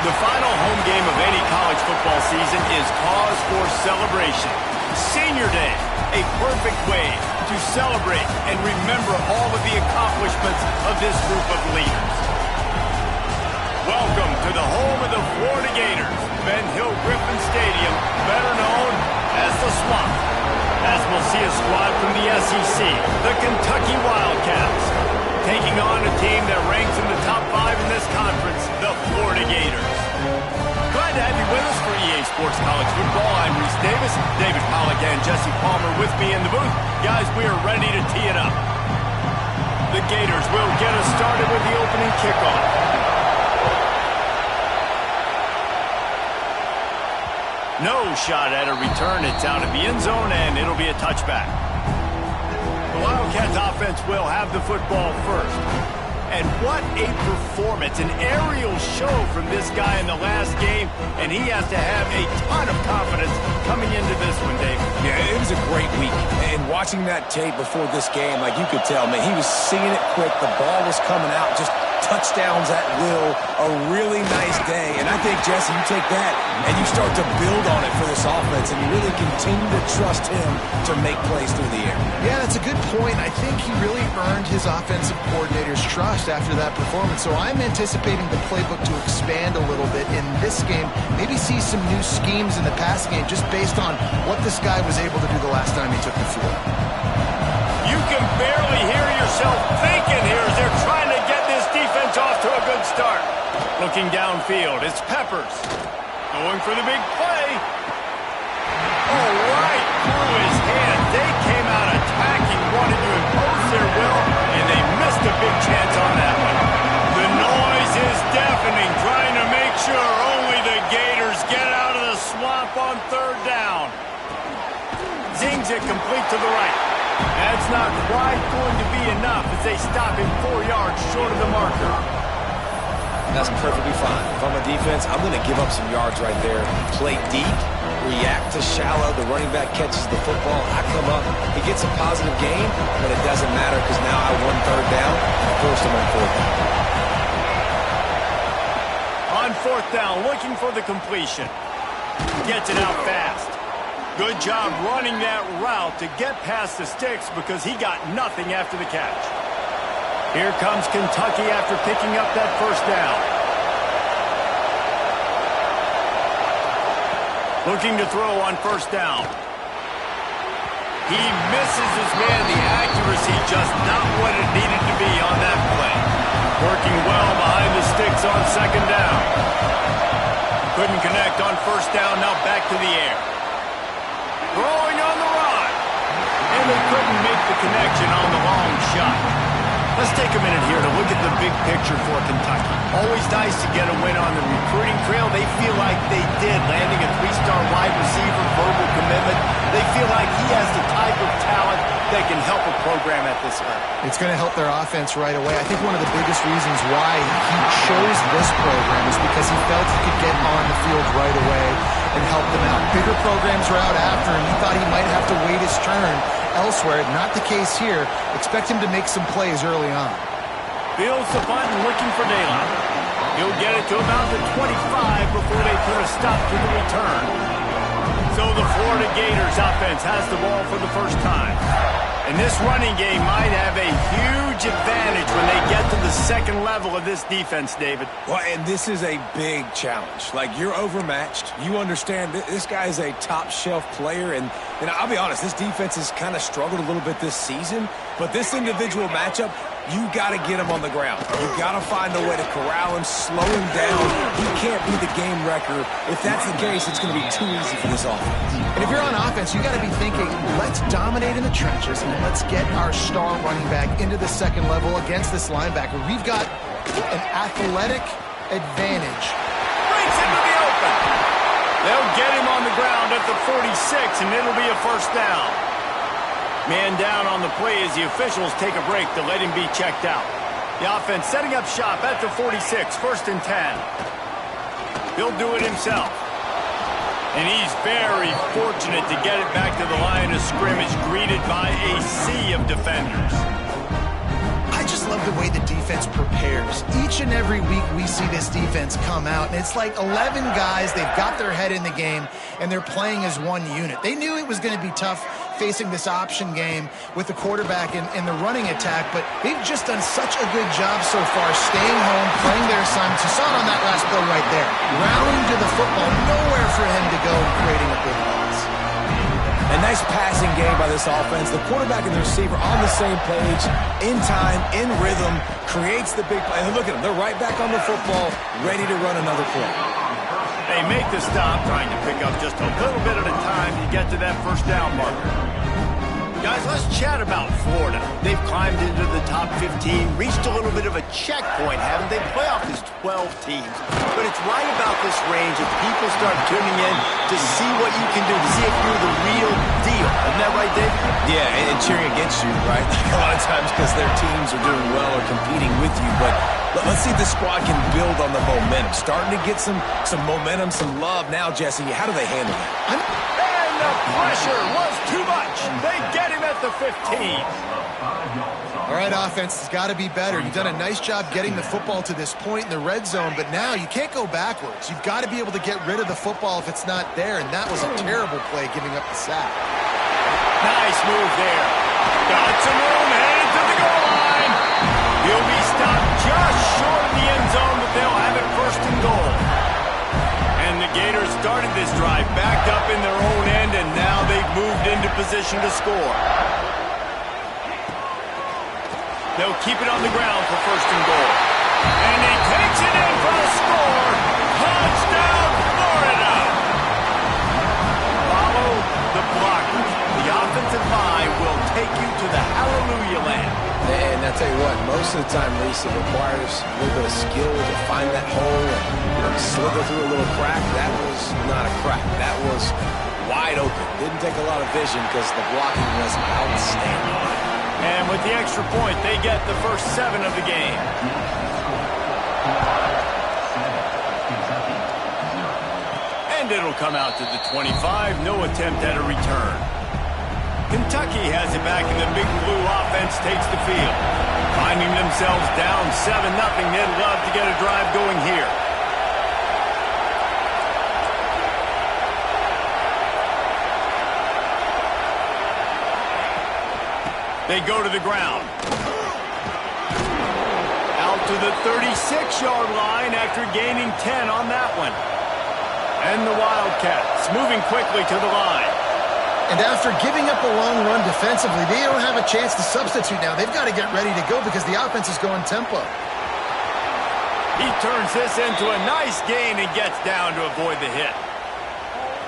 The final home game of any college football season is cause for celebration. Senior Day, a perfect way to celebrate and remember all of the accomplishments of this group of leaders. Welcome to the home of the Florida Gators, Ben Hill Griffin Stadium, better known as the Swamp. As we'll see a squad from the SEC, the Kentucky Wildcats, taking on a team that ranks in the top 5 in this conference, the Florida Gators. Glad to have you with us for EA Sports College Football. I'm Reese Davis, David Pollack and Jesse Palmer with me in the booth. Guys, we are ready to tee it up. The Gators will get us started with the opening kickoff. No shot at a return. It's out of the end zone, and it'll be a touchback. The Wildcats offense will have the football first. And what a performance, an aerial show from this guy in the last game, and he has to have a ton of confidence coming into this one, Dave. Yeah, it was a great week, and watching that tape before this game, like you could tell, man, he was seeing it quick, the ball was coming out, just touchdowns at will, a really nice day, and I think, Jesse, you take that and you start to build on it for this offense, and you really continue to trust him to make plays through the air. Yeah, that's a good point. I think he really earned his offensive coordinator's trust after that performance, so I'm anticipating the playbook to expand a little bit in this game, maybe see some new schemes in the passing game just based on what this guy was able to do the last time he took the field. You can barely hear yourself thinking here as they're trying to get this defense off to a good start. Looking downfield, it's Peppers. Going for the big play. Oh, right through his hand. They came out attacking, wanted to impose their will, and they missed a big chance on that one. The noise is deafening, trying to make sure only the Gators get out of the swamp on third down. Zings it complete to the right. That's not quite going to be enough as they stop him 4 yards short of the marker. That's perfectly fine. If I'm a defense, I'm going to give up some yards right there. Play deep, react to shallow. The running back catches the football. I come up. He gets a positive gain, but it doesn't matter because now I won third down and forced him on fourth down. On fourth down, looking for the completion. Gets it out fast. Good job running that route to get past the sticks because he got nothing after the catch. Here comes Kentucky after picking up that first down. Looking to throw on first down. He misses his man. The accuracy just not what it needed to be on that play. Working well behind the sticks on second down. Couldn't connect on first down. Now back to the air. Throwing on the run. And they couldn't make the connection on the long shot. Let's take a minute here to look at the big picture for Kentucky. Always nice to get a win on the recruiting trail. They feel like they did, landing a 3-star wide receiver, verbal commitment. They feel like he has the type of talent that can help a program at this level. It's going to help their offense right away. I think one of the biggest reasons why he chose this program is because he felt he could get on the field right away and help them out. Bigger programs are out after him. He thought he might have to wait his turn elsewhere. Not the case here. Expect him to make some plays early on. Fields the button, looking for daylight. He'll get it to about the 25 before they put a stop to the return. So the Florida Gators offense has the ball for the first time. And this running game might have a huge advantage when they get to the second level of this defense, David. Well, and this is a big challenge. Like, you're overmatched. You understand this guy is a top-shelf player. And I'll be honest, this defense has kind of struggled a little bit this season. But this individual matchup, you got to get him on the ground. You got to find a way to corral him, slow him down. He can't be the game wrecker. If that's the case, it's going to be too easy for this offense. And if you're on offense, you got to be thinking, let's dominate in the trenches and let's get our star running back into the second level against this linebacker. We've got an athletic advantage. Breaks into the open. They'll get him on the ground at the 46, and it'll be a first down. Man down on the play as the officials take a break to let him be checked out. The offense setting up shop at the 46, first and 10. He'll do it himself. And he's very fortunate to get it back to the line of scrimmage, greeted by a sea of defenders. I just love the way the defense prepares. Each and every week we see this defense come out, and it's like 11 guys, they've got their head in the game, and they're playing as one unit. They knew it was going to be tough facing this option game with the quarterback and the running attack, but they've just done such a good job so far staying home, playing their assignments. You saw it on that last play right there. Rallying to the football, nowhere for him to go and creating a big loss. A nice passing game by this offense. The quarterback and the receiver on the same page, in time, in rhythm, creates the big play. And look at them. They're right back on the football, ready to run another play. They make the stop, trying to pick up just a little bit at a time to get to that first down marker. Guys, let's chat about Florida. They've climbed into the top 15, reached a little bit of a checkpoint, haven't they? Playoff is 12 teams. But it's right about this range if people start tuning in to see what you can do, to see if you're the real deal. Isn't that right, Dave? Yeah, and cheering against you, right? A lot of times because their teams are doing well or competing with you. But let's see if this squad can build on the momentum. Starting to get some momentum, some love. Now, Jesse, how do they handle that? The pressure was too much. They get him at the 15. All right, offense has got to be better. You've done a nice job getting the football to this point in the red zone, but now you can't go backwards. You've got to be able to get rid of the football if it's not there, and that was a terrible play giving up the sack. Nice move there. Got some room, headed to the goal line. He'll be stopped just short of the end zone, but they'll have it first and goal. And the Gators started this drive backed up in their own end, and now they've moved into position to score. They'll keep it on the ground for first and goal. And he takes it in for the score. Touchdown, Florida! Follow the blockers. The offensive line will take you to the hallelujah land. And I tell you what, most of the time, Reese, it requires a little bit of skill to find that hole and slither through a little crack. That was not a crack. That was wide open. Didn't take a lot of vision because the blocking was outstanding. And with the extra point, they get the first 7 of the game. And it'll come out to the 25. No attempt at a return. Kentucky has it back, and the Big Blue offense takes the field. Finding themselves down 7-0, they'd love to get a drive going here. They go to the ground. Out to the 36-yard line after gaining 10 on that one. And the Wildcats moving quickly to the line. And after giving up a long run defensively, they don't have a chance to substitute now. They've got to get ready to go because the offense is going tempo. He turns this into a nice gain and gets down to avoid the hit.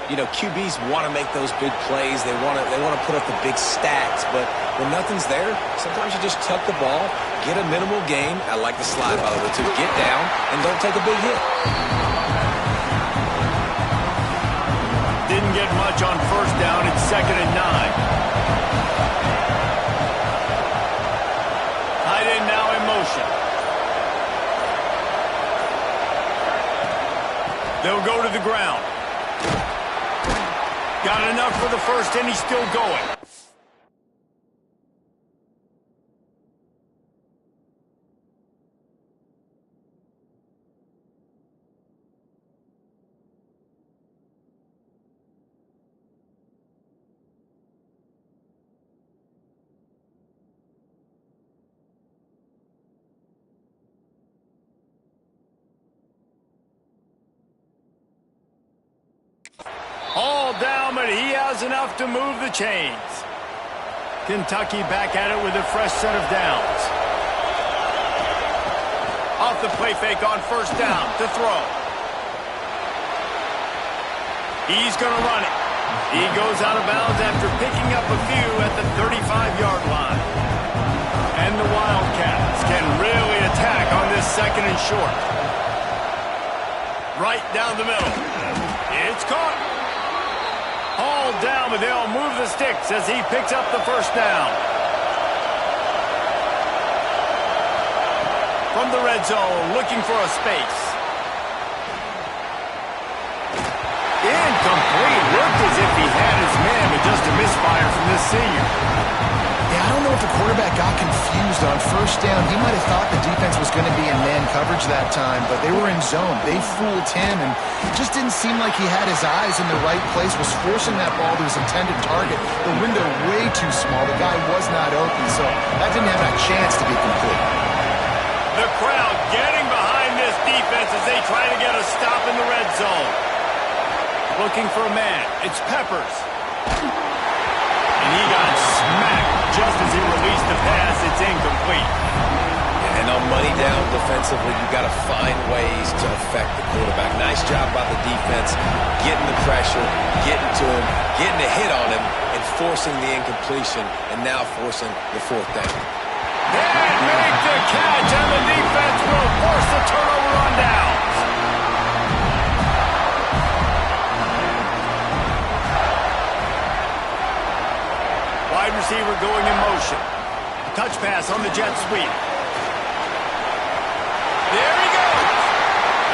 You know, QBs want to make those big plays. They want to put up the big stats. But when nothing's there, sometimes you just tuck the ball, get a minimal gain. I like the slide, by the way, too. Get down and don't take a big hit. Didn't get much on first down. It's 2nd and 9. Tight end now in motion. They'll go to the ground. Got enough for the first, and he's still going. All down, but he has enough to move the chains. Kentucky back at it with a fresh set of downs. Off the play fake on first down to throw. He's going to run it. He goes out of bounds after picking up a few at the 35-yard line. And the Wildcats can really attack on this 2nd and short. Right down the middle. It's caught. All down, but they'll move the sticks as he picks up the first down. From the red zone, looking for a space. Incomplete. Looked as if he had his man, but just a misfire from this senior. Yeah, I don't know if quarterback got confused on first down. He might have thought the defense was going to be in man coverage that time, but they were in zone. They fooled him, and it just didn't seem like he had his eyes in the right place, was forcing that ball to his intended target. The window way too small. The guy was not open, so that didn't have a chance to be complete. The crowd getting behind this defense as they try to get a stop in the red zone. Looking for a man. It's Peppers. And he got smacked just as he released the pass. It's incomplete. And on money down defensively, you've got to find ways to affect the quarterback. Nice job by the defense, getting the pressure, getting to him, getting a hit on him, and forcing the incompletion, and now forcing the fourth down. And make the catch, and the defense will force the turnover on downs. Wide receiver going in motion. Touch pass on the jet sweep. There he goes.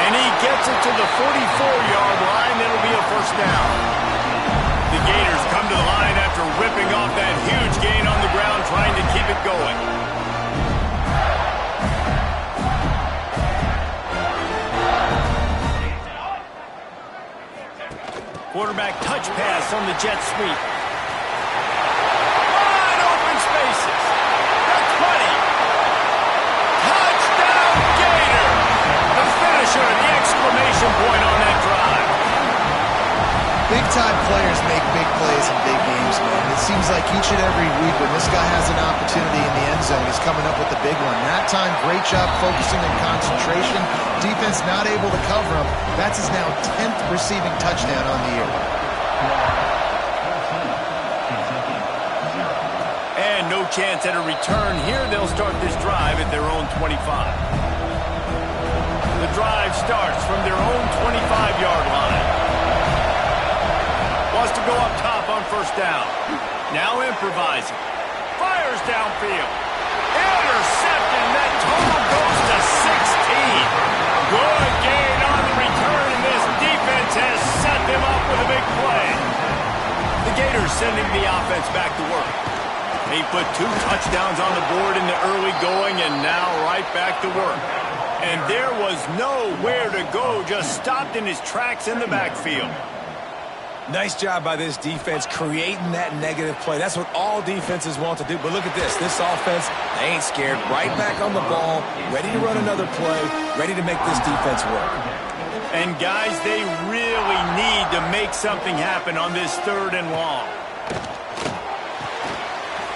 And he gets it to the 44-yard line. It'll be a first down. The Gators come to the line after ripping off that huge gain on the ground, trying to keep it going. Quarterback touch pass on the jet sweep. Wide open spaces. The 20. Touchdown Gator. The finisher, the exclamation point on that drive. Big-time players make big plays in big games, man. It seems like each and every week when this guy has an opportunity in the end zone, he's coming up with the big one. That time, great job focusing on concentration. Defense not able to cover him. That's his now 10th receiving touchdown on the year. And no chance at a return here. They'll start this drive at their own 25. The drive starts from their own 25-yard line. Wants to go up top on first down. Now improvising. Fires downfield. Intercepted. That total goes to 16. Good gain on the return, and this defense has set them up with a big play. The Gators sending the offense back to work. He put 2 touchdowns on the board in the early going, and now right back to work. And there was nowhere to go, just stopped in his tracks in the backfield. Nice job by this defense creating that negative play. That's what all defenses want to do. But look at this. This offense, they ain't scared. Right back on the ball, ready to run another play, ready to make this defense work. And, guys, they really need to make something happen on this 3rd and long.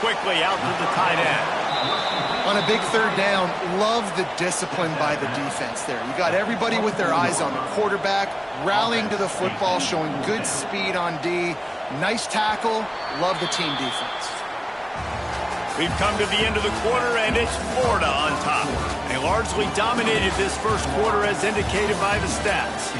Quickly out to the tight end. On a big 3rd down, love the discipline by the defense there. You got everybody with their eyes on the quarterback, rallying to the football, showing good speed on D. Nice tackle. Love the team defense. We've come to the end of the quarter, and it's Florida on top. They largely dominated this first quarter as indicated by the stats.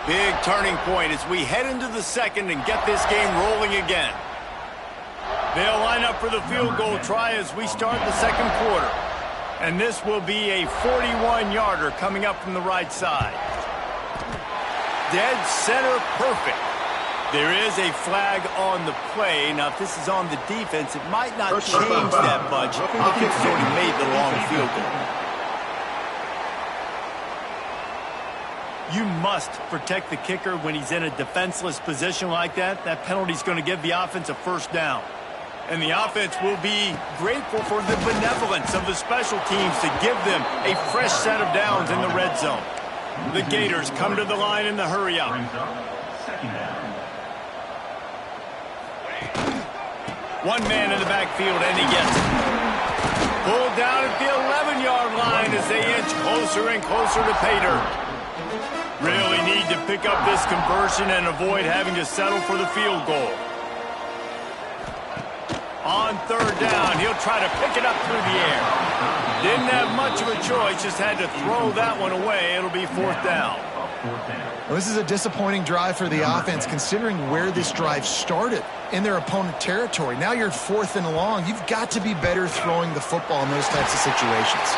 Big turning point as we head into the second and get this game rolling again. They'll line up for the field goal try as we start the second quarter. And this will be a 41-yarder coming up from the right side. Dead center perfect. There is a flag on the play. Now, if this is on the defense, it might not change that much. The kicker's already made the long field goal. You must protect the kicker when he's in a defenseless position like that. That penalty's going to give the offense a first down. And the offense will be grateful for the benevolence of the special teams to give them a fresh set of downs in the red zone. The Gators come to the line in the hurry-up. One man in the backfield, and he gets it. Pulled down at the 11-yard line as they inch closer and closer to pay dirt. Really need to pick up this conversion and avoid having to settle for the field goal. On third down, he'll try to pick it up through the air. Didn't have much of a choice, just had to throw that one away. It'll be fourth down. Well, this is a disappointing drive for the offense, considering where this drive started, in their opponent territory. Now you're 4th and long. You've got to be better throwing the football in those types of situations.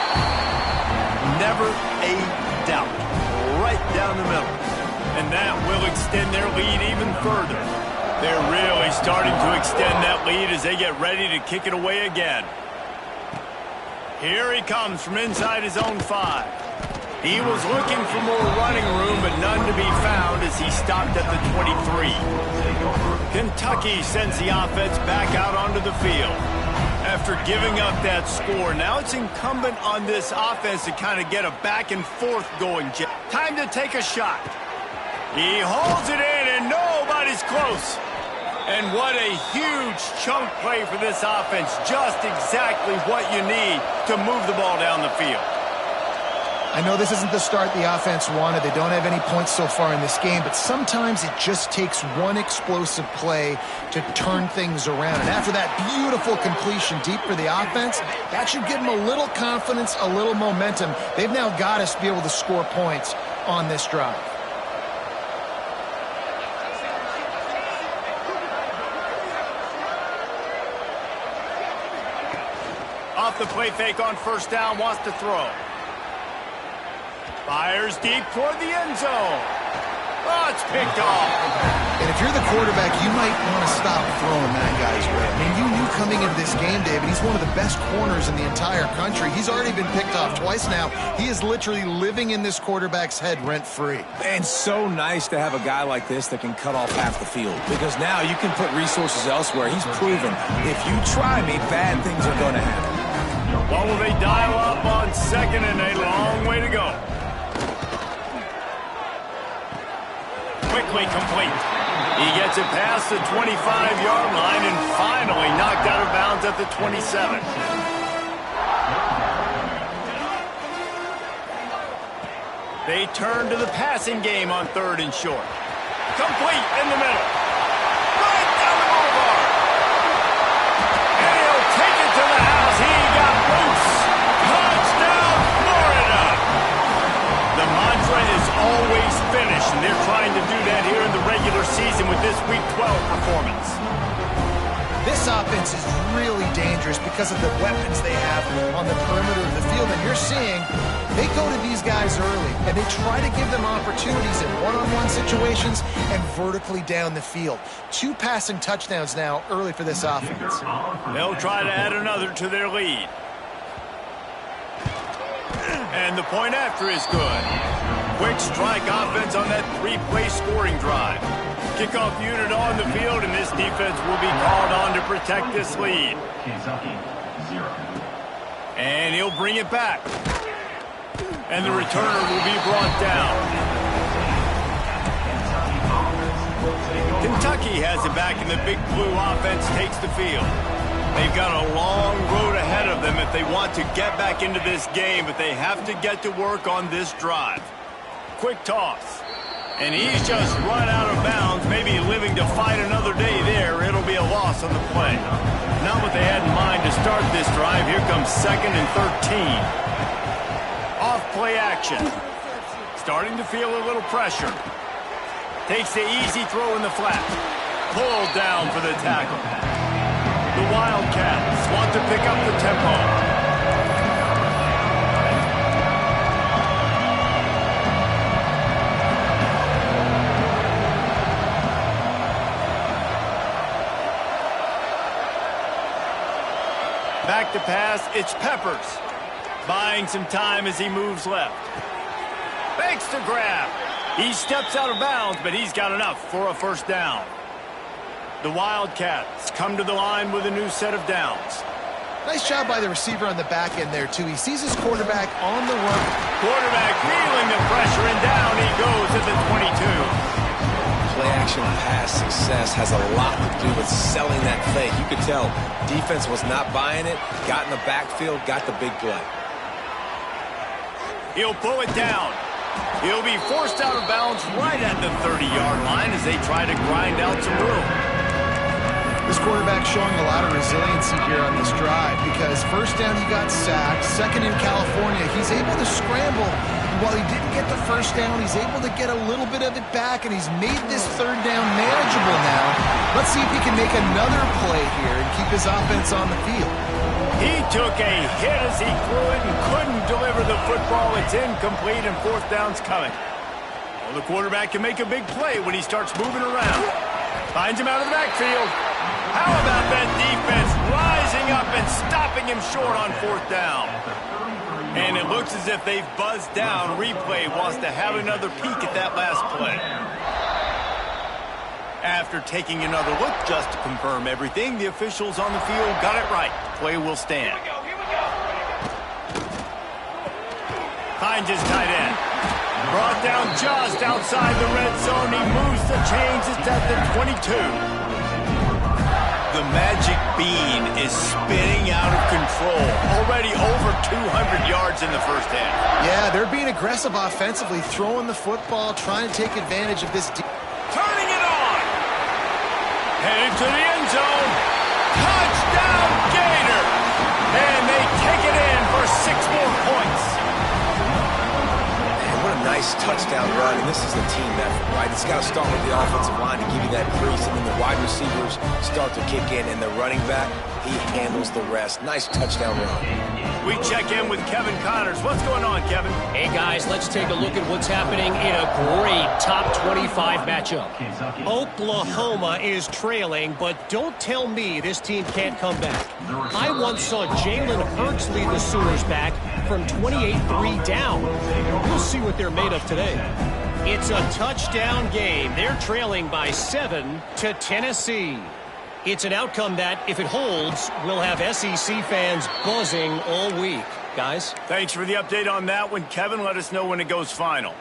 Never a doubt. Right down the middle. And that will extend their lead even further. They're really starting to extend that lead as they get ready to kick it away again. Here he comes from inside his own 5. He was looking for more running room, but none to be found as he stopped at the 23. Kentucky sends the offense back out onto the field. After giving up that score, now it's incumbent on this offense to kind of get a back and forth going. Time to take a shot. He holds it in, and nobody's close. And what a huge chunk play for this offense. Just exactly what you need to move the ball down the field. I know this isn't the start the offense wanted. They don't have any points so far in this game, but sometimes it just takes one explosive play to turn things around. And after that beautiful completion deep for the offense, that should give them a little confidence, a little momentum. They've now got us to be able to score points on this drive. Off the play fake on 1st down, wants to throw. Fires deep toward the end zone. Oh, it's picked off. And if you're the quarterback, you might want to stop throwing that guy's way. I mean, you knew coming into this game, David, he's one of the best corners in the entire country. He's already been picked off twice now. He is literally living in this quarterback's head rent-free. And so nice to have a guy like this that can cut off half the field, because now you can put resources elsewhere. He's proven if you try me, bad things are going to happen. What will they dial up on 2nd and a long way to go? Quickly complete. He gets it past the 25-yard line and finally knocked out of bounds at the 27. They turn to the passing game on 3rd and short. Complete in the middle. Right down the boulevard. And he'll take it to the house. He got loose. Touchdown, Florida. The mantra is always finish, and they're trying to do that here in the regular season with this Week 12 performance. This offense is really dangerous because of the weapons they have on the perimeter of the field. And you're seeing they go to these guys early, and they try to give them opportunities in one-on-one situations and vertically down the field. 2 passing touchdowns now early for this offense. They'll try to add another to their lead. And the point after is good. Quick strike offense on that 3-play scoring drive. Kickoff unit on the field, and this defense will be called on to protect this lead. And he'll bring it back. And the returner will be brought down. Kentucky has it back, and the Big Blue offense takes the field. They've got a long road ahead of them if they want to get back into this game, but they have to get to work on this drive. Quick toss. And he's just run out of bounds, maybe living to fight another day there. It'll be a loss on the play. Not what they had in mind to start this drive. Here comes 2nd and 13. Off play action. Starting to feel a little pressure. Takes the easy throw in the flat. Pulled down for the tackle. The Wildcats want to pick up the tempo. Back to pass, it's Peppers. Buying some time as he moves left. Fakes to grab. He steps out of bounds, but he's got enough for a 1st down. The Wildcats come to the line with a new set of downs. Nice job by the receiver on the back end there, too. He sees his quarterback on the run. Quarterback feeling the pressure, and down he goes at the 22. Play-action pass success has a lot to do with selling that fake. You could tell defense was not buying it, got in the backfield, got the big play. He'll pull it down. He'll be forced out of bounds right at the 30-yard line as they try to grind out some room. This quarterback showing a lot of resiliency here on this drive because first down he got sacked, second in California, he's able to scramble. And while he didn't get the first down, he's able to get a little bit of it back, and he's made this third down manageable now. Let's see if he can make another play here and keep his offense on the field. He took a hit as he threw it and couldn't deliver the football. It's incomplete and fourth down's coming. Well, the quarterback can make a big play when he starts moving around. Finds him out of the backfield. How about that defense rising up and stopping him short on fourth down? And it looks as if they've buzzed down. Replay wants to have another peek at that last play. After taking another look just to confirm everything, the officials on the field got it right. Play will stand. Finds his tight end. Brought down just outside the red zone. He moves the chains. It's at the 22. The magic bean is spinning out of control. Already over 200 yards in the first half. Yeah, they're being aggressive offensively, throwing the football, trying to take advantage of this. Turning it on. Headed to the end zone. Touchdown, Gator. And they take it in for 6 more points. Man, what a nice touchdown run. And this is the team effort, right? It's got to start with the offensive line to give you that crease, and then the wide receivers start to kick in, and the running back, he handles the rest. Nice touchdown run. We check in with Kevin Connors. What's going on, Kevin? Hey, guys, let's take a look at what's happening in a great top 25 matchup. Oklahoma is trailing, but don't tell me this team can't come back. I once saw Jalen Hurts lead the Sooners back from 28-3 down. We'll see what they're made of today. It's a touchdown game. They're trailing by 7 to Tennessee. It's an outcome that, if it holds, will have SEC fans buzzing all week. Guys? Thanks for the update on that one, Kevin. Let us know when it goes final.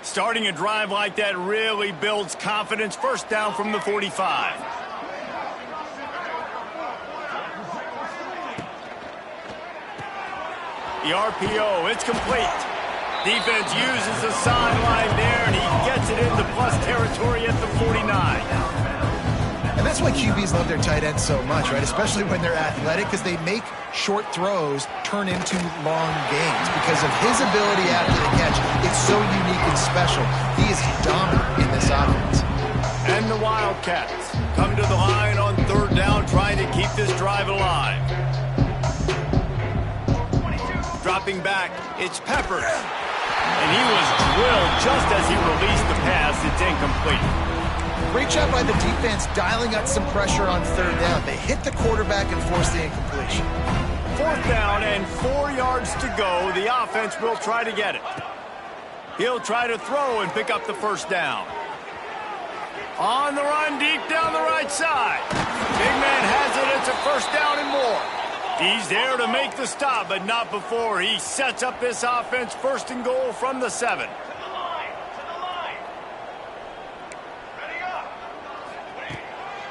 Starting a drive like that really builds confidence. First down from the 45. The RPO, it's complete. Defense uses the sideline there, and he gets it into plus territory at the 49. And that's why QBs love their tight ends so much, right? Especially when they're athletic, because they make short throws turn into long gains. Because of his ability after the catch, it's so unique and special. He is dominant in this offense. And the Wildcats come to the line on third down, trying to keep this drive alive. Dropping back, it's Peppers. And he was drilled just as he released the pass. It's incomplete. Great job by the defense dialing up some pressure on third down. They hit the quarterback and forced the incompletion. Fourth down and 4 yards to go. The offense will try to get it. He'll try to throw and pick up the first down. On the run, deep down the right side. Big man has it. It's a first down and more. He's there to make the stop, but not before. He sets up this offense first and goal from the 7.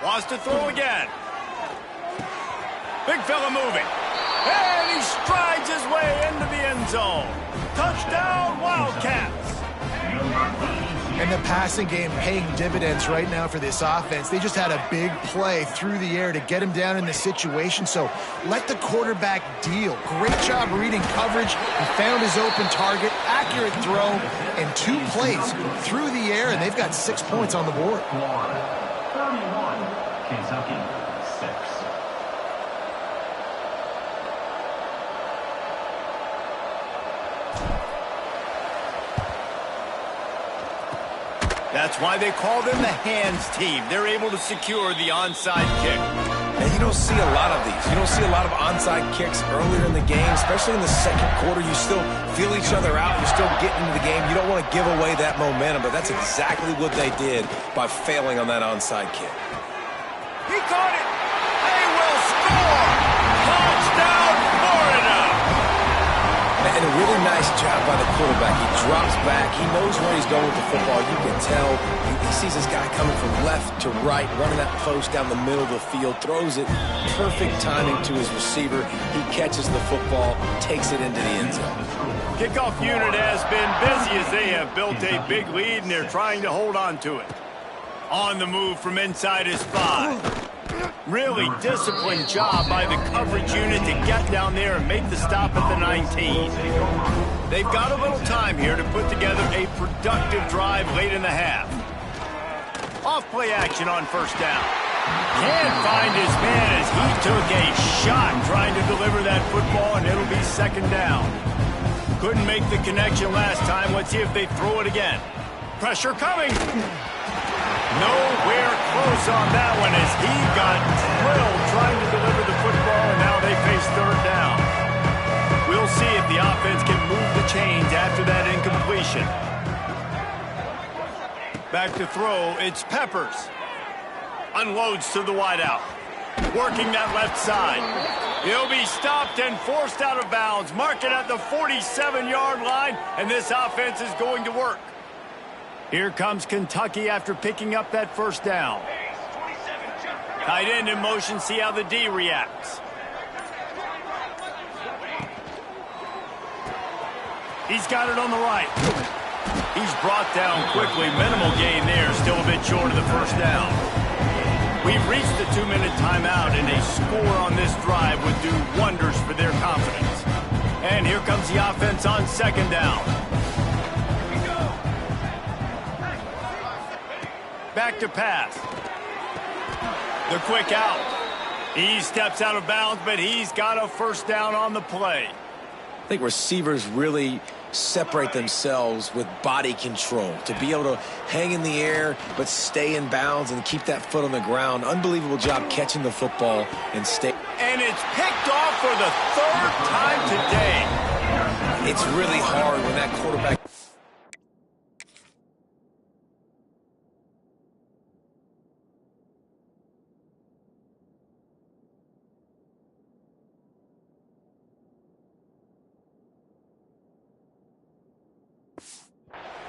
Wants to throw again. Big fella moving. And he strides his way into the end zone. Touchdown, Wildcats. And the passing game paying dividends right now for this offense. They just had a big play through the air to get him down in the situation. So let the quarterback deal. Great job reading coverage. He found his open target, accurate throw, and 2 plays through the air, and they've got 6 points on the board. Kentucky, 6. That's why they call them the hands team. They're able to secure the onside kick. And you don't see a lot of these. You don't see a lot of onside kicks earlier in the game, especially in the second quarter. You still feel each other out. You're still getting into the game. You don't want to give away that momentum, but that's exactly what they did by failing on that onside kick. He caught it. They will score. Touchdown, Florida. And a really nice job by the quarterback. He drops back. He knows where he's going with the football. You can tell. He sees this guy coming from left to right, running that post down the middle of the field, throws it, perfect timing to his receiver. He catches the football, takes it into the end zone. Kickoff unit has been busy as they have built a big lead, and they're trying to hold on to it. On the move from inside his 5. Really disciplined job by the coverage unit to get down there and make the stop at the 19. They've got a little time here to put together a productive drive late in the half. Off play action on first down. Can't find his man as he took a shot trying to deliver that football, and it'll be second down. Couldn't make the connection last time. Let's see if they throw it again. Pressure coming. Nowhere close on that one as he got drilled trying to deliver the football, and now they face third down. We'll see if the offense can move the chains after that incompletion. Back to throw, it's Peppers. Unloads to the wideout. Working that left side. He'll be stopped and forced out of bounds. Mark it at the 47-yard line, and this offense is going to work. Here comes Kentucky after picking up that first down. Tight end in motion, see how the D reacts. He's got it on the right. He's brought down quickly. Minimal gain there, still a bit short of the first down. We've reached the 2-minute timeout, and a score on this drive would do wonders for their confidence. And here comes the offense on second down. Back to pass. The quick out. He steps out of bounds, but he's got a first down on the play. I think receivers really separate themselves with body control. To be able to hang in the air but stay in bounds and keep that foot on the ground. Unbelievable job catching the football and stay. And it's picked off for the third time today. It's really hard when that quarterback...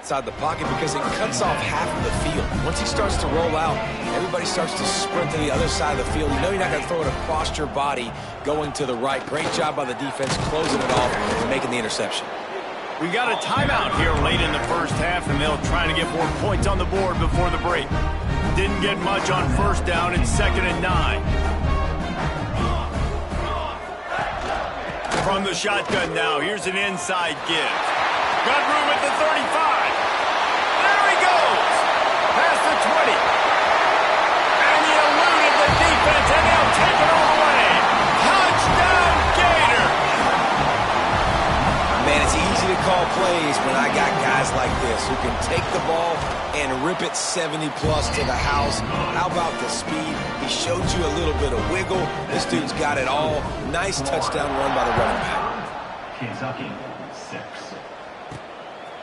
inside the pocket because it cuts off half of the field. Once he starts to roll out, everybody starts to sprint to the other side of the field. You know you're not going to throw it across your body going to the right. Great job by the defense closing it off and making the interception. We got a timeout here late in the first half, and they'll try to get more points on the board before the break. Didn't get much on first down. It's 2nd and 9. From the shotgun now, here's an inside give. Got room at the 35. There he goes. Past the 20. And he eluded the defense, and they'll take it all the way. Touchdown, Gator. Man, it's easy to call plays when I got guys like this who can take the ball and rip it 70-plus to the house. How about the speed? He showed you a little bit of wiggle. This dude's got it all. Nice touchdown run by the running back. Kentucky, 6.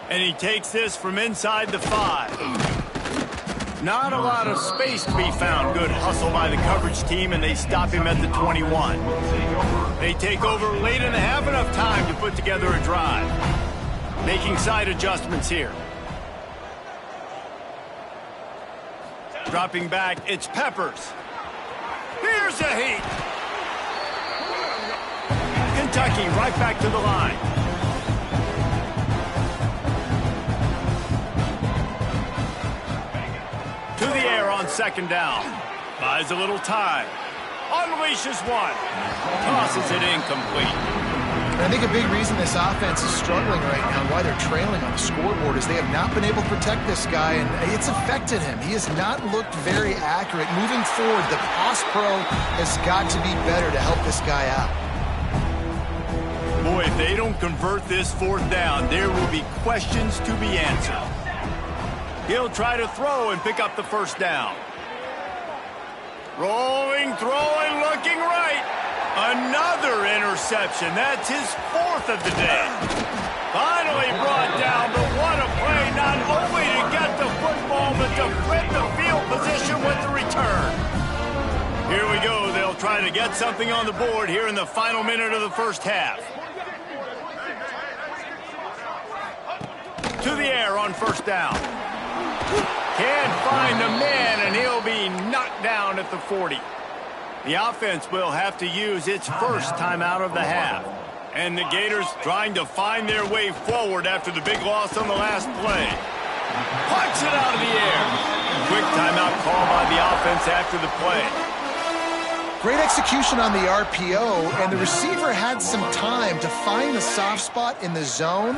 And he takes this from inside the 5. Not a lot of space to be found. Good hustle by the coverage team, and they stop him at the 21. They take over late in the half, enough time to put together a drive. Making side adjustments here. Dropping back, it's Peppers. Here's a heat. Kentucky right back to the line. To the air on second down. Buys a little time. Unleashes one. Tosses it incomplete. I think a big reason this offense is struggling right now, why they're trailing on the scoreboard, is they have not been able to protect this guy, and it's affected him. He has not looked very accurate. Moving forward, the pass pro has got to be better to help this guy out. Boy, if they don't convert this 4th down, there will be questions to be answered. He'll try to throw and pick up the first down. Rolling, throwing, looking right. Another interception. That's his 4th of the day. Finally brought down, but what a play, not only to get the football, but to flip the field position with the return. Here we go. They'll try to get something on the board here in the final minute of the first half. To the air on first down. Can't find the man, and he'll be knocked down at the 40. The offense will have to use its first timeout of the half. And the Gators trying to find their way forward after the big loss on the last play. Punch it out of the air. Quick timeout call by the offense after the play. Great execution on the RPO, and the receiver had some time to find the soft spot in the zone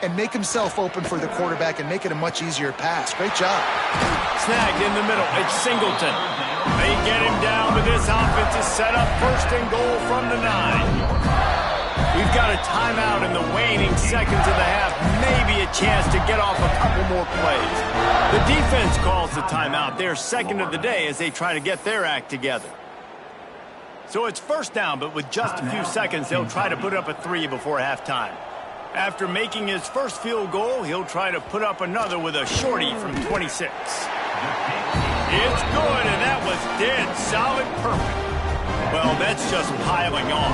and make himself open for the quarterback and make it a much easier pass. Great job. Snagged in the middle. It's Singleton. They get him down, but this offense is set up first and goal from the 9. We've got a timeout in the waning seconds of the half. Maybe a chance to get off a couple more plays. The defense calls the timeout. Their second of the day as they try to get their act together. So it's first down, but with just a few seconds, they'll try to put up a 3 before halftime. After making his first field goal, he'll try to put up another with a shorty from 26. It's good, and that was dead solid perfect. Well, that's just piling on.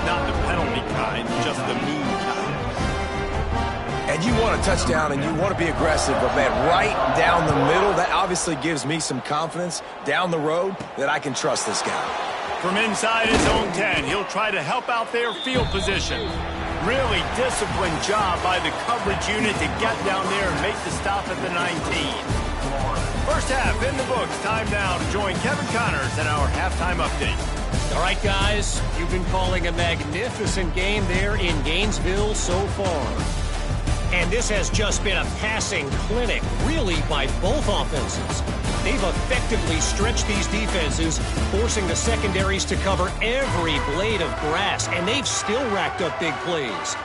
Not the penalty kind, just the mean kind. And you want a touchdown and you want to be aggressive, but man, right down the middle, that obviously gives me some confidence down the road that I can trust this guy. From inside his own 10, he'll try to help out their field position. Really disciplined job by the coverage unit to get down there and make the stop at the 19. First half in the books. Time now to join Kevin Connors in our halftime update. All right, guys, you've been calling a magnificent game there in Gainesville so far. And this has just been a passing clinic, really, by both offenses. They've effectively stretched these defenses, forcing the secondaries to cover every blade of grass, and they've still racked up big plays.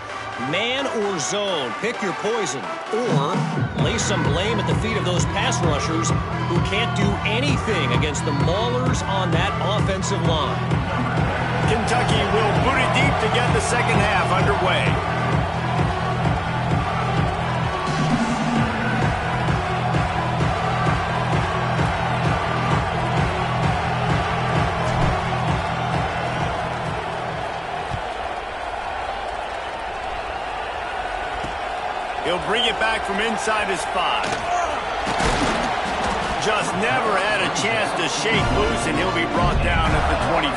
Man or zone, pick your poison, or lay some blame at the feet of those pass rushers who can't do anything against the maulers on that offensive line. Kentucky will boot it deep to get the second half underway. He'll bring it back from inside his 5. Just never had a chance to shake loose, and he'll be brought down at the 24.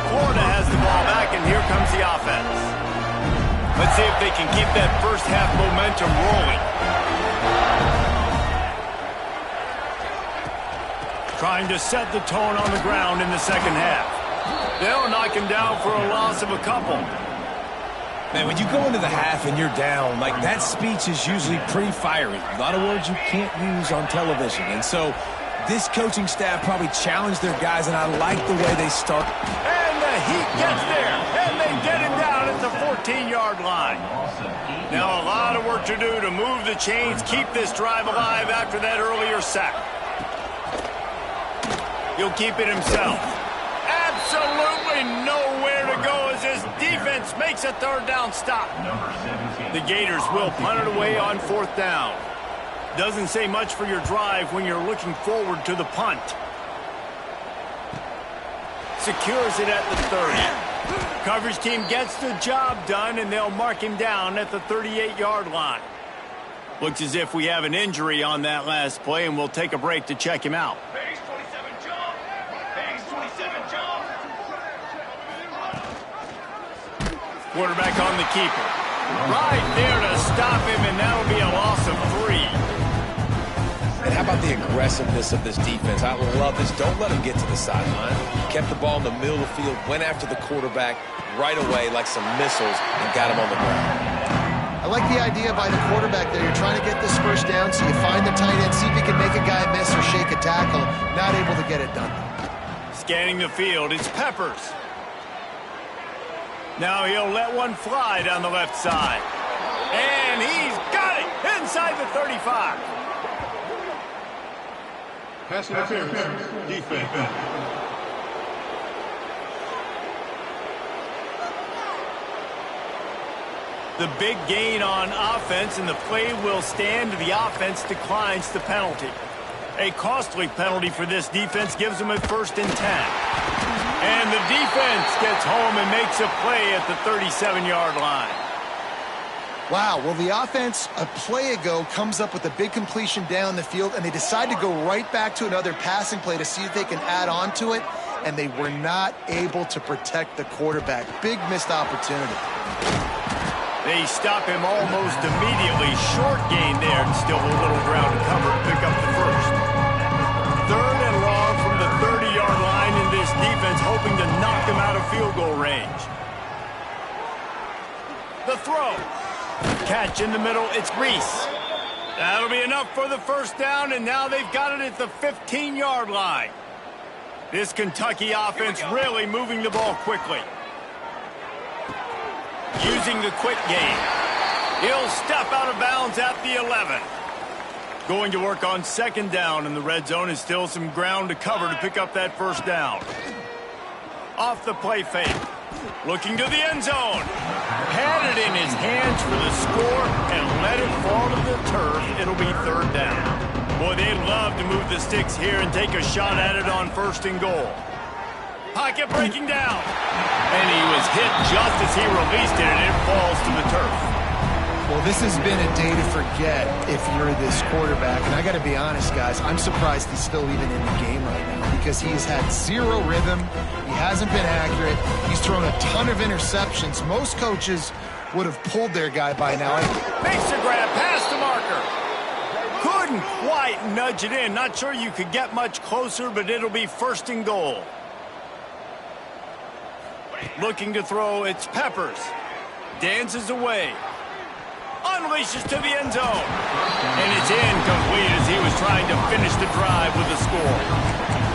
Florida has the ball back, and here comes the offense. Let's see if they can keep that first half momentum rolling. Trying to set the tone on the ground in the second half. They'll knock him down for a loss of a couple. Man, when you go into the half and you're down, like that speech is usually pretty fiery. A lot of words you can't use on television. And so this coaching staff probably challenged their guys, and I like the way they start. And the Heat gets there, and they get him down at the 14-yard line. Now a lot of work to do to move the chains, keep this drive alive after that earlier sack. He'll keep it himself. Absolutely nowhere to go as his defense makes a third down stop. The Gators will punt it away on fourth down. Doesn't say much for your drive when you're looking forward to the punt. Secures it at the 30. Coverage team gets the job done, and they'll mark him down at the 38-yard line. Looks as if we have an injury on that last play, and we'll take a break to check him out. Quarterback on the keeper. Right there to stop him, and that'll be a loss of 3. And how about the aggressiveness of this defense? I love this. Don't let him get to the sideline. Kept the ball in the middle of the field, went after the quarterback right away like some missiles, and got him on the ground. I like the idea by the quarterback there. You're trying to get this first down, so you find the tight end, see if you can make a guy miss or shake a tackle. Not able to get it done. Scanning the field, it's Peppers. Now he'll let one fly down the left side. And he's got it inside the 35. Pass interference, defense. The big gain on offense, and the play will stand. The offense declines the penalty. A costly penalty for this defense gives them a 1st and 10. And the defense gets home and makes a play at the 37-yard line. Wow, well, the offense a play ago comes up with a big completion down the field, and they decide to go right back to another passing play to see if they can add on to it, and they were not able to protect the quarterback. Big missed opportunity. They stop him almost immediately. Short gain there, and still a little ground to cover and pick up the first. 3rd and long from the 30-yard line this defense hoping to knock them out of field goal range. The throw. Catch in the middle. It's Reese. That'll be enough for the first down, and now they've got it at the 15-yard line. This Kentucky offense really moving the ball quickly. Using the quick game. He'll step out of bounds at the 11. Going to work on second down, and the red zone is still some ground to cover to pick up that first down. Off the play fake. Looking to the end zone. Had it in his hands for the score and let it fall to the turf. It'll be third down. Boy, they'd love to move the sticks here and take a shot at it on first and goal. Pocket breaking down. And he was hit just as he released it, and it falls to the turf. Well, this has been a day to forget if you're this quarterback. And I got to be honest, guys, I'm surprised he's still even in the game right now because he's had zero rhythm. He hasn't been accurate. He's thrown a ton of interceptions. Most coaches would have pulled their guy by now. Makes the grab past the marker. Couldn't quite nudge it in. Not sure you could get much closer, but it'll be first and goal. Looking to throw, it's Peppers. Dances away. Unleashes to the end zone. And it's incomplete as he was trying to finish the drive with a score.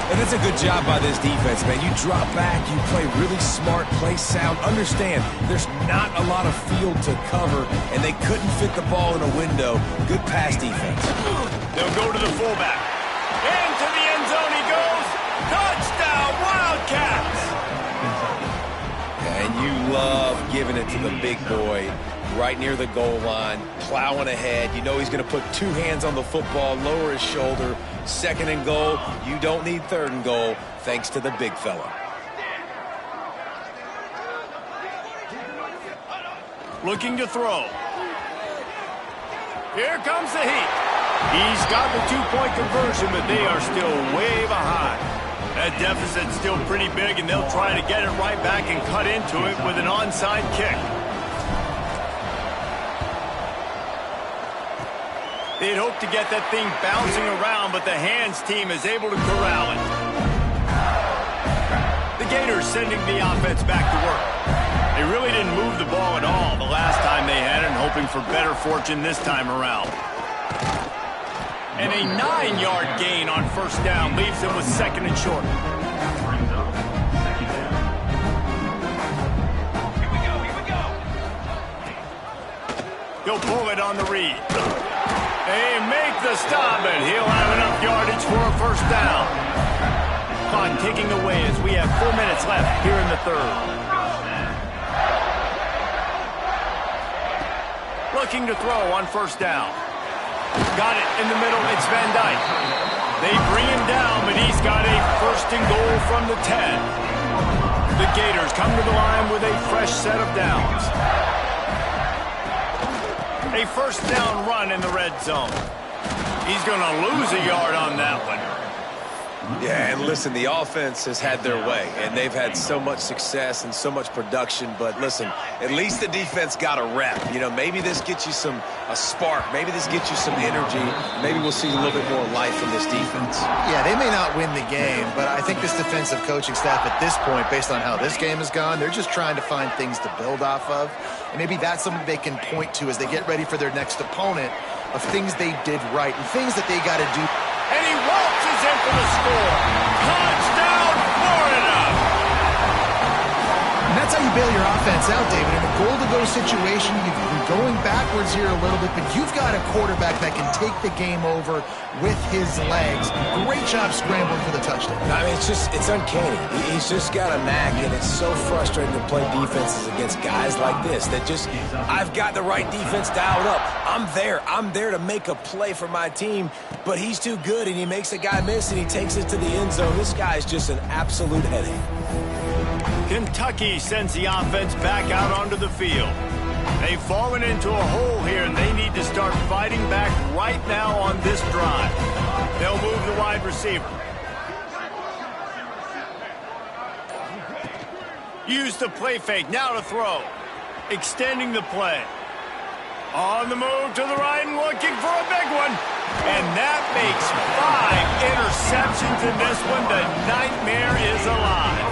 And that's a good job by this defense, man. You drop back, you play really smart, play sound. Understand, there's not a lot of field to cover, and they couldn't fit the ball in a window. Good pass defense. They'll go to the fullback. Into the end zone he goes. Touchdown, Wildcats! And you love giving it to the big boy. Right near the goal line, plowing ahead. You know he's going to put two hands on the football, lower his shoulder. Second and goal. You don't need third and goal, thanks to the big fella. Looking to throw. Here comes the heat. He's got the two-point conversion, but they are still way behind. That deficit's still pretty big, and they'll try to get it right back and cut into it with an onside kick. They'd hope to get that thing bouncing around, but the hands team is able to corral it. The Gators sending the offense back to work. They really didn't move the ball at all the last time they had it, and hoping for better fortune this time around. And a 9-yard gain on first down leaves them with second and short. He'll pull it on the read. They make the stop, and he'll have enough yardage for a first down. Clock ticking away as we have 4 minutes left here in the third. Looking to throw on first down. Got it in the middle. It's Van Dyke. They bring him down, but he's got a first and goal from the 10. The Gators come to the line with a fresh set of downs. A first down run in the red zone. He's going to lose a yard on that one. Yeah, and listen, the offense has had their way, and they've had so much success and so much production. But listen, at least the defense got a rep. You know, maybe this gets you a spark. Maybe this gets you some energy. Maybe we'll see a little bit more life in this defense. Yeah, they may not win the game, but I think this defensive coaching staff at this point, based on how this game has gone, they're just trying to find things to build off of. And maybe that's something they can point to as they get ready for their next opponent of things they did right and things that they got to do. And he waltzes in for the score. Touchdown, Florida! And that's how you bail your offense out, David. In a goal-to-go situation, you've been going backwards here a little bit, but you've got a quarterback that can take the game over with his legs. Great job scrambling for the touchdown. I mean, it's uncanny. He's just got a knack, and it's so frustrating to play defenses against guys like this that just, I've got the right defense dialed up. I'm there to make a play for my team, but he's too good, and he makes a guy miss, and he takes it to the end zone. This guy is just an absolute headache. Kentucky sends the offense back out onto the field. They've fallen into a hole here, and they need to start fighting back right now on this drive. They'll move the wide receiver. Use the play fake, now to throw. Extending the play. On the move to the right and looking for a big one. And that makes 5 interceptions in this one. The nightmare is alive.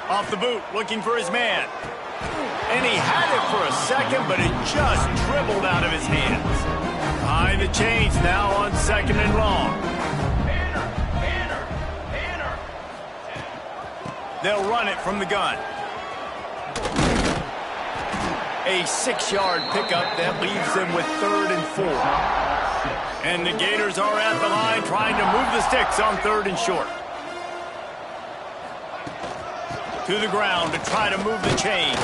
Off the boot, looking for his man. And he had it for a second, but it just dribbled out of his hands. Behind the chains now on 2nd and long. They'll run it from the gun. A 6-yard pickup that leaves them with 3rd and 4. And the Gators are at the line trying to move the sticks on 3rd and short. To the ground to try to move the chains.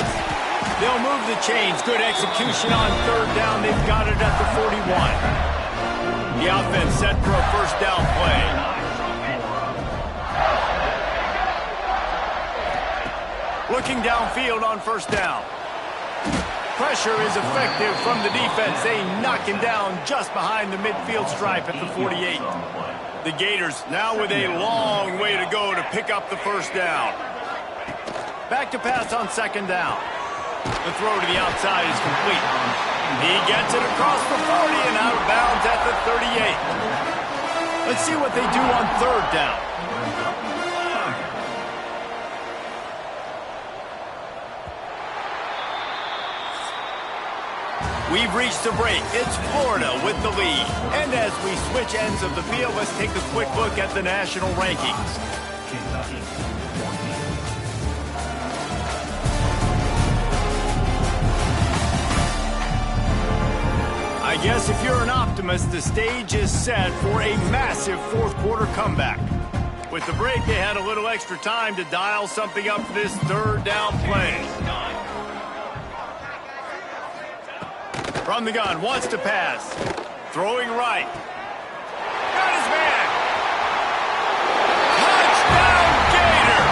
They'll move the chains. Good execution on 3rd down. They've got it at the 41. The offense set for a 1st down play. Looking downfield on 1st down. Pressure is effective from the defense. They knock him down just behind the midfield stripe at the 48. The Gators now with a long way to go to pick up the 1st down. Back to pass on 2nd down. The throw to the outside is complete. He gets it across the 40 and out of bounds at the 38. Let's see what they do on 3rd down. We've reached a break. It's Florida with the lead. And as we switch ends of the field, let's take a quick look at the national rankings. I guess if you're an optimist, the stage is set for a massive 4th quarter comeback. With the break, they had a little extra time to dial something up for this 3rd down play. From the gun, wants to pass. Throwing right. Got his man. Touchdown, Gator!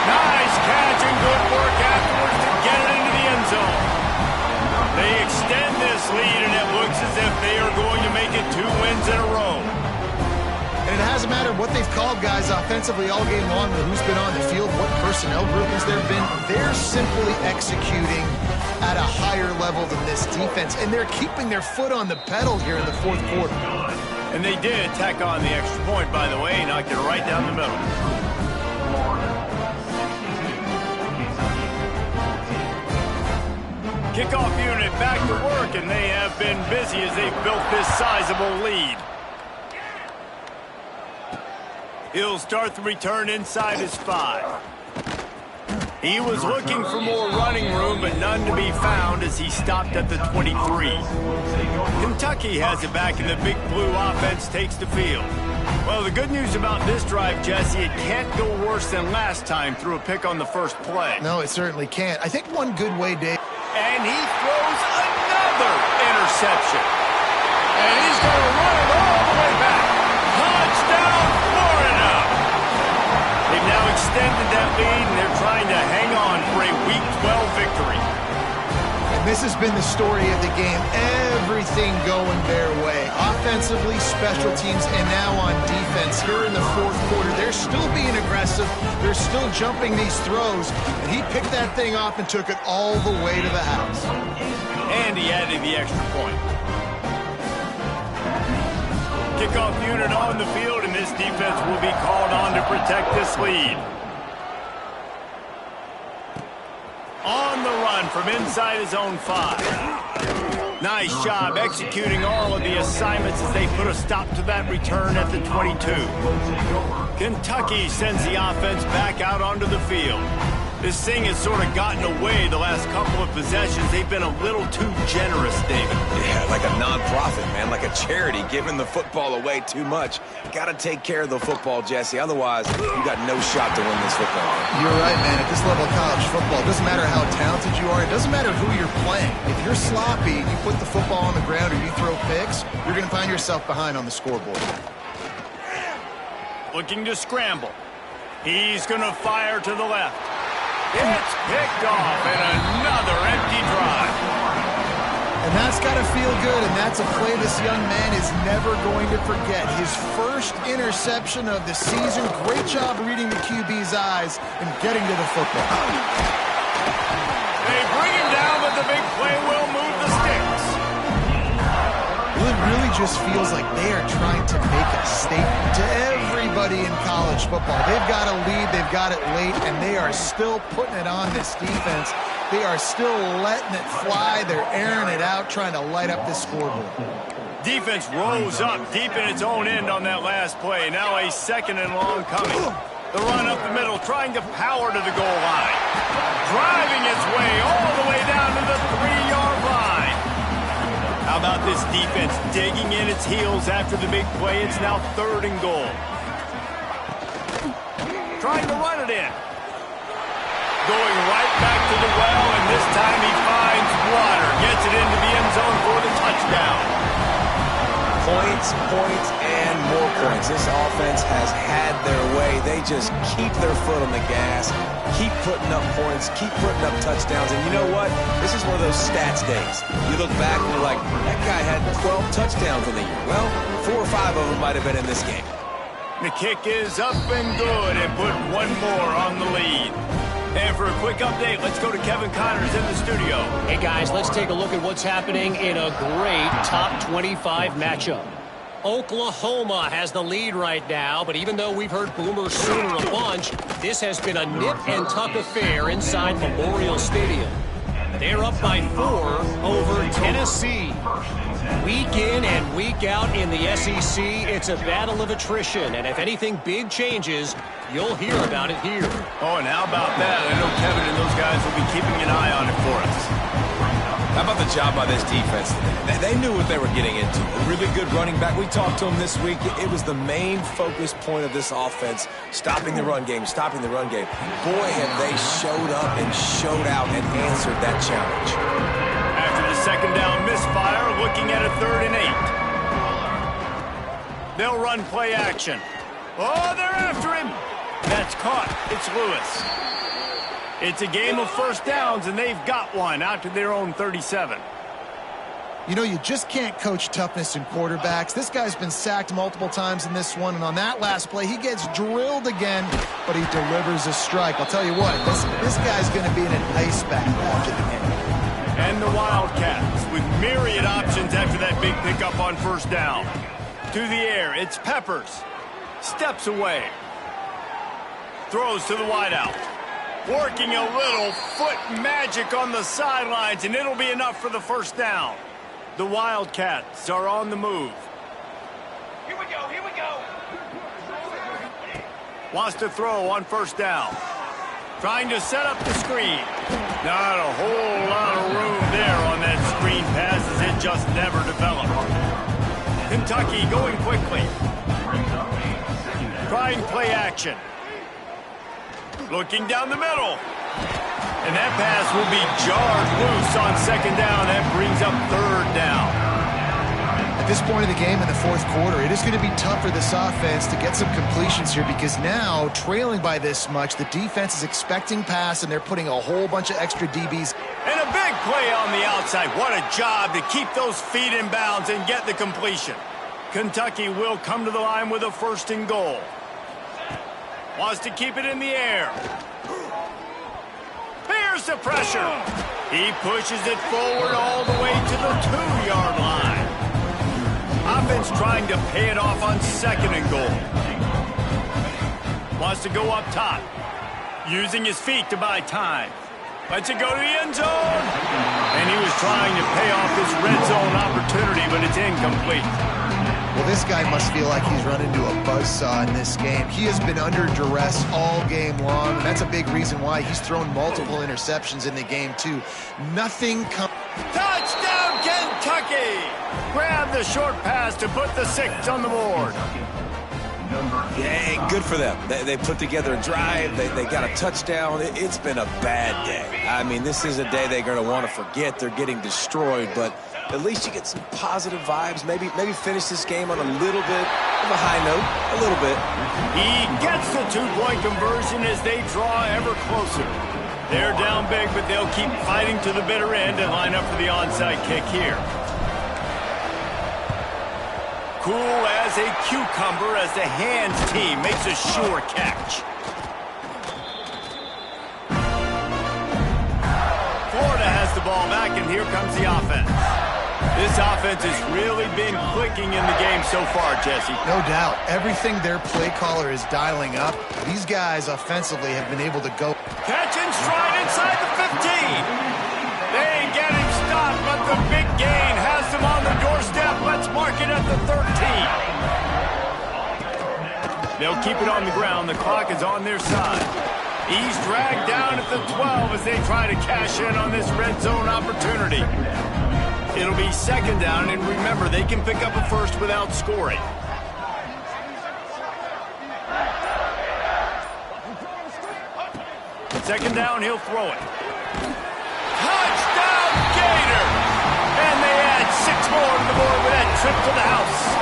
Nice catch and good work afterwards to get it into the end zone. They extend this lead, and it looks as if they are going to make it 2 wins in a row. And it hasn't mattered what they've called, guys, offensively all game long, or who's been on the field, what personnel groupings there have been. They're simply executing at a higher level than this defense, and they're keeping their foot on the pedal here in the 4th quarter. And they did tack on the extra point, by the way, knocked it right down the middle. Kickoff unit back to work, and they have been busy as they've built this sizable lead. He'll start the return inside his 5. He was looking for more running room, but none to be found as he stopped at the 23. Kentucky has it back, and the Big Blue offense takes the field. Well, the good news about this drive, Jesse, it can't go worse than last time through a pick on the 1st play. No, it certainly can't. I think one good way, Dave. And he throws another interception. And he's going to run it all the way back. Touchdown, Florida! They've now extended that lead, and they're trying to hang on for a Week 12 victory. And this has been the story of the game. Everything going their way. Offensively, special teams, and now on defense. Here in the 4th quarter, they're still being aggressive. They're still jumping these throws. And he picked that thing off and took it all the way to the house. And he added the extra point. Kickoff unit on the field, and this defense will be called on to protect this lead. On the run from inside his own 5. Nice job executing all of the assignments as they put a stop to that return at the 22. Kentucky sends the offense back out onto the field. This thing has sort of gotten away the last couple of possessions. They've been a little too generous, David. Yeah, like a nonprofit, man, like a charity, giving the football away too much. Got to take care of the football, Jesse. Otherwise, you got no shot to win this football. You're right, man. At this level of college football, it doesn't matter how talented you are. It doesn't matter who you're playing. If you're sloppy and you put the football on the ground or you throw picks, you're going to find yourself behind on the scoreboard. Looking to scramble. He's going to fire to the left. It's picked off, and another empty drive. And that's got to feel good, and that's a play this young man is never going to forget. His first interception of the season. Great job reading the QB's eyes and getting to the football. They bring him down just feels like they are trying to make a statement to everybody in college football. They've got a lead, they've got it late, and they are still putting it on this defense. They are still letting it fly. They're airing it out, trying to light up this scoreboard. Defense rose up deep in its own end on that last play. Now a second and long coming. The run up the middle, trying to power to the goal line. Driving its way all the way down to the 3-yard line. How about this defense digging in its heels after the big play? It's now 3rd and goal. Trying to run it in. Going right back to the well, and this time he finds water. Gets it into the end zone for the touchdown. Points, points, and more points. This offense has had their way. They just keep their foot on the gas, keep putting up points, keep putting up touchdowns. And you know what? This is one of those stats days. You look back and you're like, that guy had 12 touchdowns in the year. Well, 4 or 5 of them might have been in this game. The kick is up and good, and put one more on the lead. And for a quick update, let's go to Kevin Connors in the studio. Hey, guys, let's take a look at what's happening in a great top 25 matchup. Oklahoma has the lead right now, but even though we've heard Boomer Sooner a bunch, this has been a nip-and-tuck affair inside Memorial Stadium. They're up by 4 over Tennessee. Week in and week out in the SEC, it's a battle of attrition, and if anything big changes, you'll hear about it here. Oh, and how about that? I know Kevin and those guys will be keeping an eye on it for us. How about the job by this defense today? They knew what they were getting into. A really good running back. We talked to him this week. It was the main focus point of this offense, stopping the run game, stopping the run game. Boy, have they showed up and showed out and answered that challenge. After the second down misfire, looking at a 3rd and 8. They'll run play action. Oh, they're after him. That's caught. It's Lewis. It's a game of first downs, and they've got one out to their own 37. You know, you just can't coach toughness in quarterbacks. This guy's been sacked multiple times in this one, and on that last play, he gets drilled again, but he delivers a strike. I'll tell you what, this guy's going to be in an ice bath after the game. And the Wildcats with myriad options after that big pickup on first down. To the air, it's Peppers. Steps away. Throws to the wideout. Working a little foot magic on the sidelines, and it'll be enough for the first down. The Wildcats are on the move. Here we go, here we go. Wants to throw on first down. Trying to set up the screen. Not a whole lot of room there on that screen pass, as it just never developed. Kentucky going quickly. Trying play action. Looking down the middle. And that pass will be jarred loose on second down. That brings up 3rd down. At this point of the game in the 4th quarter, it is going to be tough for this offense to get some completions here, because now, trailing by this much, the defense is expecting pass, and they're putting a whole bunch of extra DBs. And a big play on the outside. What a job to keep those feet in bounds and get the completion. Kentucky will come to the line with a 1st and goal. Wants to keep it in the air. Here's the pressure. He pushes it forward all the way to the 2-yard line. Offense trying to pay it off on 2nd and goal. Wants to go up top. Using his feet to buy time. Lets it go to the end zone. And he was trying to pay off this red zone opportunity, but it's incomplete. Well, this guy must feel like he's run into a buzzsaw in this game. He has been under duress all game long, and that's a big reason why he's thrown multiple interceptions in the game, too. Nothing comes. Touchdown, Kentucky! Grab the short pass to put the 6 on the board. Yeah, good for them. They put together a drive. They got a touchdown. It's been a bad day. I mean, this is a day they're going to want to forget. They're getting destroyed, but at least you get some positive vibes. Maybe finish this game on a little bit of a high note, a little bit. He gets the 2-point conversion as they draw ever closer. They're down big, but they'll keep fighting to the bitter end and line up for the onside kick here. Cool as a cucumber as the hands team makes a sure catch. Florida has the ball back, and here comes the offense. This offense has really been clicking in the game so far, Jesse. No doubt. Everything their play caller is dialing up, these guys offensively have been able to go. Catch and stride inside the 15. They get him stopped, but the big gain has them on the doorstep. Let's mark it at the 13. They'll keep it on the ground. The clock is on their side. He's dragged down at the 12 as they try to cash in on this red zone opportunity. It'll be second down, and remember, they can pick up a first without scoring. Second down, he'll throw it. Touchdown, Gator! And they add 6 more to the board with that trip to the house.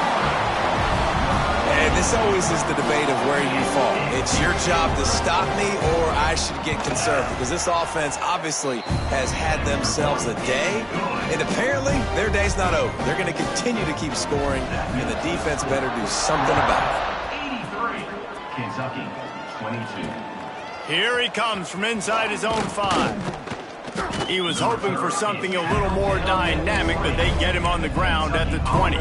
And this always is the debate of where you fall. It's your job to stop me, or I should get conservative, because this offense obviously has had themselves a day, and apparently their day's not over. They're going to continue to keep scoring, and the defense better do something about it. 83, Kentucky, 22. Here he comes from inside his own 5. He was hoping for something a little more dynamic, but they get him on the ground at the 20.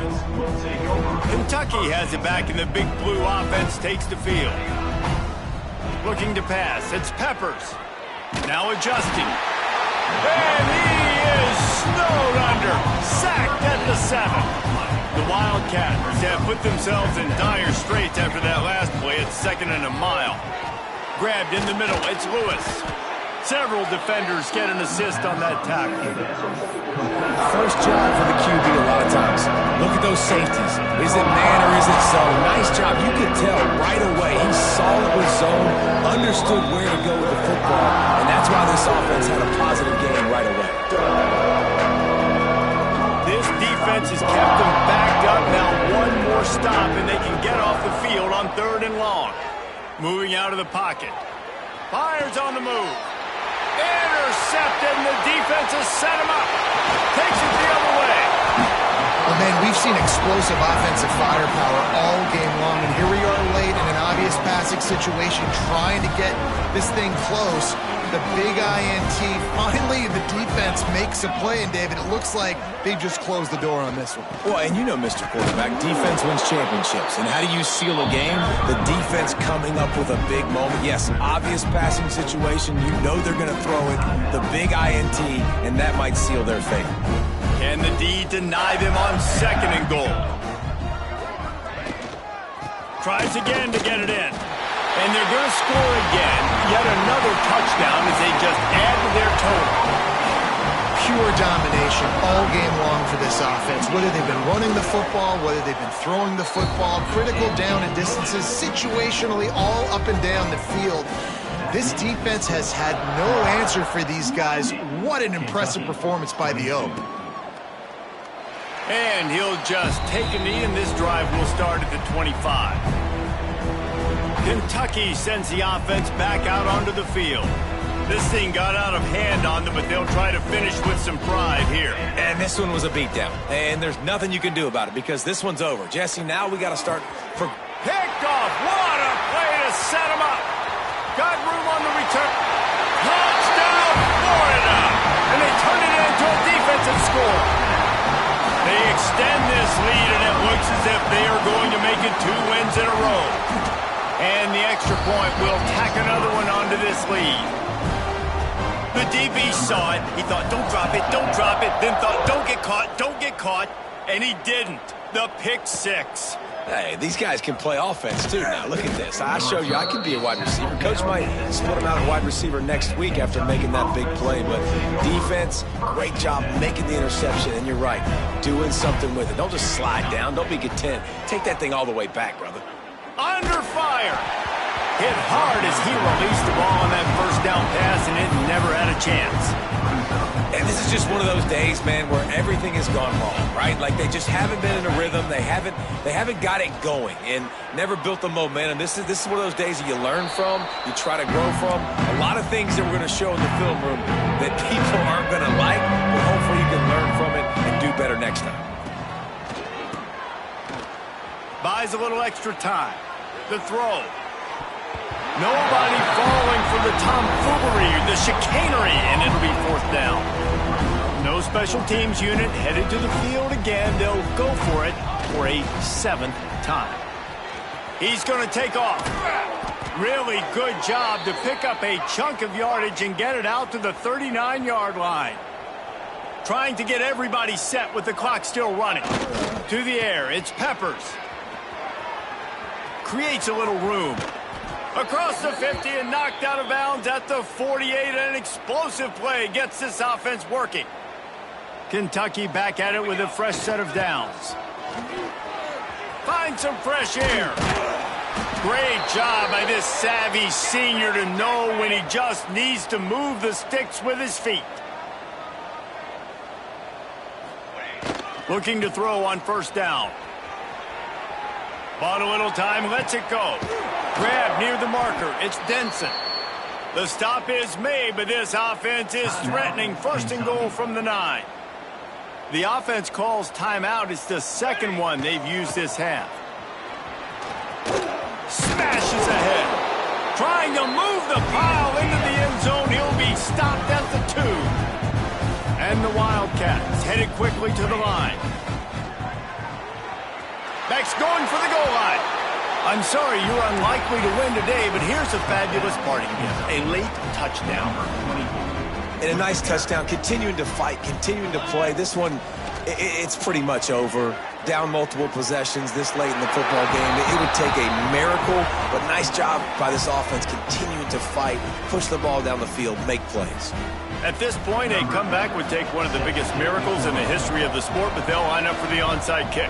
Kentucky has it back, and the big blue offense takes the field. Looking to pass. It's Peppers. Now adjusting. And he is snowed under. Sacked at the 7. The Wildcats have put themselves in dire straits after that last play. It's 2nd and a mile. Grabbed in the middle. It's Lewis. Several defenders get an assist on that tackle. First job for the QB a lot of times. Look at those safeties. Is it man or is it zone? Nice job. You could tell right away he saw it was zone, understood where to go with the football, and that's why this offense had a positive game right away. This defense has kept them backed up. Now one more stop, and they can get off the field on 3rd and long. Moving out of the pocket. Fires on the move. Intercepted, and the defense has set him up. Takes it the other way. Well, man, we've seen explosive offensive firepower all game long, and here we are late in an obvious passing situation trying to get this thing close. The big INT. Finally, the defense makes a play, and David, it looks like they just closed the door on this one. Well, and you know, Mr. Quarterback, defense wins championships. And how do you seal a game? The defense coming up with a big moment. Yes, obvious passing situation. You know they're going to throw it. The big INT, and that might seal their fate. Can the D deny them on 2nd and goal? Tries again to get it in. And they're going to score again. Yet another touchdown as they just add to their total. Pure domination all game long for this offense. Whether they've been running the football, whether they've been throwing the football, critical down and distances, situationally all up and down the field. This defense has had no answer for these guys. What an impressive performance by the O. And he'll just take a knee, and this drive will start at the 25. Kentucky sends the offense back out onto the field. This thing got out of hand on them, but they'll try to finish with some pride here. And this one was a beatdown. And there's nothing you can do about it because this one's over. Jesse, now we got to start for... Picked off. What a play to set him up. Got room on the return. Touchdown, Florida. And they turn it into a defensive score. They extend this lead, and it looks as if they are going to make it 2 wins in a row. And the extra point will tack another one onto this lead. The DB saw it. He thought, don't drop it, don't drop it. Then thought, don't get caught. And he didn't. The pick 6. Hey, these guys can play offense, too. Now, look at this. I showed you I can be a wide receiver. Coach might split him out at wide receiver next week after making that big play. But defense, great job making the interception. And you're right, doing something with it. Don't just slide down. Don't be content. Take that thing all the way back, brother. Under fire. Hit hard as he released the ball on that first down pass, and it never had a chance. And this is just one of those days, man, where everything has gone wrong, right? Like they just haven't been in a rhythm. They haven't got it going and never built the momentum. This is one of those days that you learn from, you try to grow from. A lot of things that we're going to show in the film room that people aren't going to like, but hopefully you can learn from it and do better next time. Buys a little extra time. The throw. Nobody falling for the tomfoolery, the chicanery, and it'll be 4th down. No So special teams unit headed to the field again. They'll go for it for a 7th time. He's going to take off. Really good job to pick up a chunk of yardage and get it out to the 39-yard line. Trying to get everybody set with the clock still running. To the air, it's Peppers. Creates a little room. Across the 50 and knocked out of bounds at the 48. An explosive play gets this offense working. Kentucky back at it with a fresh set of downs. Find some fresh air. Great job by this savvy senior to know when he just needs to move the sticks with his feet. Looking to throw on 1st down. Bought a little time, lets it go. Grab near the marker, it's Denson. The stop is made, but this offense is threatening 1st and goal from the 9. The offense calls timeout. It's the 2nd one they've used this half. Smashes ahead. Trying to move the pile into the end zone. He'll be stopped at the 2. And the Wildcats headed quickly to the line. Beck's going for the goal line. I'm sorry you're unlikely to win today, but here's a fabulous parting gift. A late touchdown. And a nice touchdown. Continuing to fight, continuing to play. This one, it's pretty much over. Down multiple possessions this late in the football game. It would take a miracle, but nice job by this offense continuing to fight, push the ball down the field, make plays. At this point, a comeback would take one of the biggest miracles in the history of the sport, but they'll line up for the onside kick.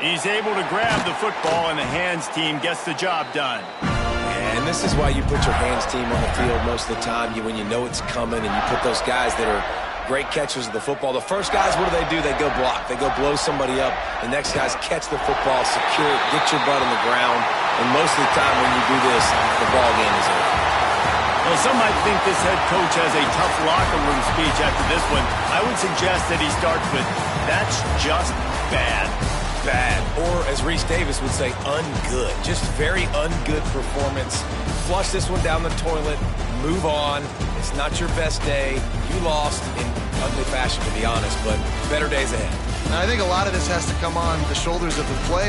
He's able to grab the football, and the hands team gets the job done. And this is why you put your hands team on the field most of the time. When you know it's coming, and you put those guys that are great catchers of the football. The first guys, what do? They go block. They go blow somebody up. The next guys catch the football, secure it, get your butt on the ground. And most of the time when you do this, the ball game is over. Well, some might think this head coach has a tough locker room speech after this one. I would suggest that he starts with, "That's just bad." Bad, or as Reese Davis would say, ungood. Just very ungood performance. Flush this one down the toilet, move on. It's not your best day. You lost in ugly fashion, to be honest, but better days ahead. And I think a lot of this has to come on the shoulders of the players.